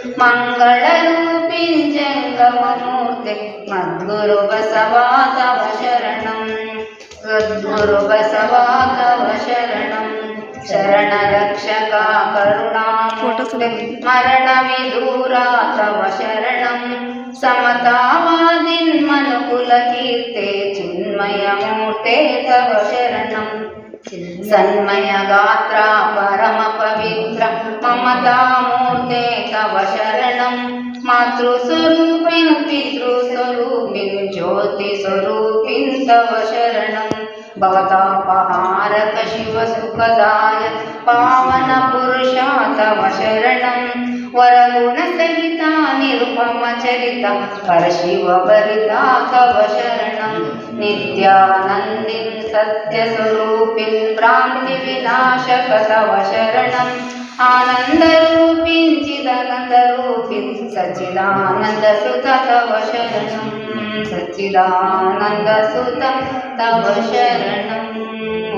ಮಂಗಳರೂಪಿಂ ಜಂಗಮಮೂರ್ತೆ ಮದ್ಗುರು ಬಸವಾ ತವ ಶರಣಂ. ಸದ್ಗುರು ಬಸವಾ ತವ ಶರಣಂ. ಶರಣ ರಕ್ಷಕ ಕರುಣಾಮೂರ್ತೆ ಮರಣ ವಿದೂರ ತವ ಶರಣಂ. ಸಮತಾವಾದಿನ್ ಮನುಕುಲ ಕೀರ್ತೆ ಚಿನ್ಮಯ ಮೂರ್ತೆ ತವ ಶರಣಂ. ಸನ್ಮಯ ಗಾತ್ರ ಪರಮ ಪವಿತ್ರ ಮಮತಾ ಮೂರ್ತೆ ತವ ಶರಣಂ. ಮಾತೃ ಸ್ವರೂಪಿನ್ ಪಿತೃ ಸ್ವರೂಪಿನ್ ಜ್ಯೋತಿ ಸ್ವರೂಪಿನ್ ತವ ಶರಣಂ. ಭವತಾಪಹಾರಕ ಶಿವ ಸುಖದಾಯ ಪಾವನ ಪುರುಷ ತವ ಶರಣಂ. ವರಗುಣ ಸಹಿತ ನಿರುಪಮ ಚರಿತ ಪರಶಿವ ಭರಿತ ತವ ಶರಣಂ. ನಿತ್ಯಾನಂದಿನ್ ಸತ್ಯ ಸ್ವರೂಪಿನ್ ಭ್ರಾಂತಿ ವಿನಾಶಕ ತವ ಶರಣಂ. ಆನಂದ ರೂಪಿನ್ ಚಿದಾನಂದ ರೂಪಿನ್ ಸಚ್ಚಿದಾನಂದ ಸುತ ತವ ಶರಣಂ. ಸಚ್ಚಿದಾನಂದ ಸುತ ತವ ಶರಣಂ.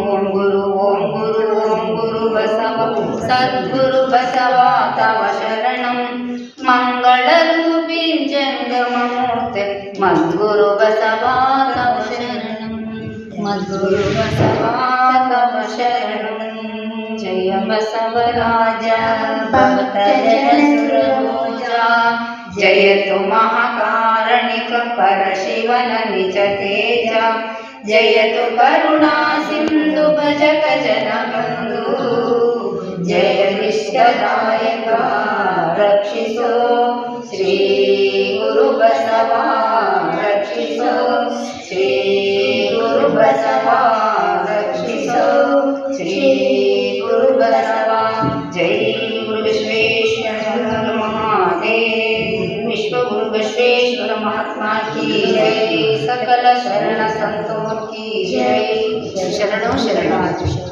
ಓಂ ಗುರು ಓಂ ಗುರು ಓಂ ಗುರು ಬಸವ ಸದ್ಗುರು ಬಸವ ತವ ಶರಣಂ. ಮಂಗಳರೂಪಿ ಜಂಗಮಮೂರ್ತೆ ಮದ್ಗುರು ಬಸವಾ ತವ ಶರಣಂ. ಮದ್ಗುರು ಬಸವಾ ತವ ಶರಣಂ. ಜಯ ಬಸವರಾಜ ಭಕ್ತ ಜನ ಸುರಭೋಜ. ಜಯತು ಮಹಾಕಾರಣಿಕ ಪರಶಿವನ ನಿಜ ತೇಜ. ಜಯತು ಕರುಣಾ ಸಿಂಧು ಭಜಕ ಜನ ಬಂಧು. ಜಯವಿಷ್ಟದಾಯಕ ರಕ್ಷಿಸೋ ಶ್ರೀ ಗುರು ಬಸವ ರಕ್ಷಿಸೋ. ಶ್ರೀ ಗುರು ಬಸವ ರಕ್ಷಿಸೋ. ಶ್ರೀ ಗುರು ಬಸವ. ಜೈ ಗುರು ವಿಶ್ವೇಶ್ವರ ಮಹಾದೇವ್. विश्व गुरु विश्वेश्वर महात्मा की जय. सकल शरण संतों की जय. शरणों शरणागत.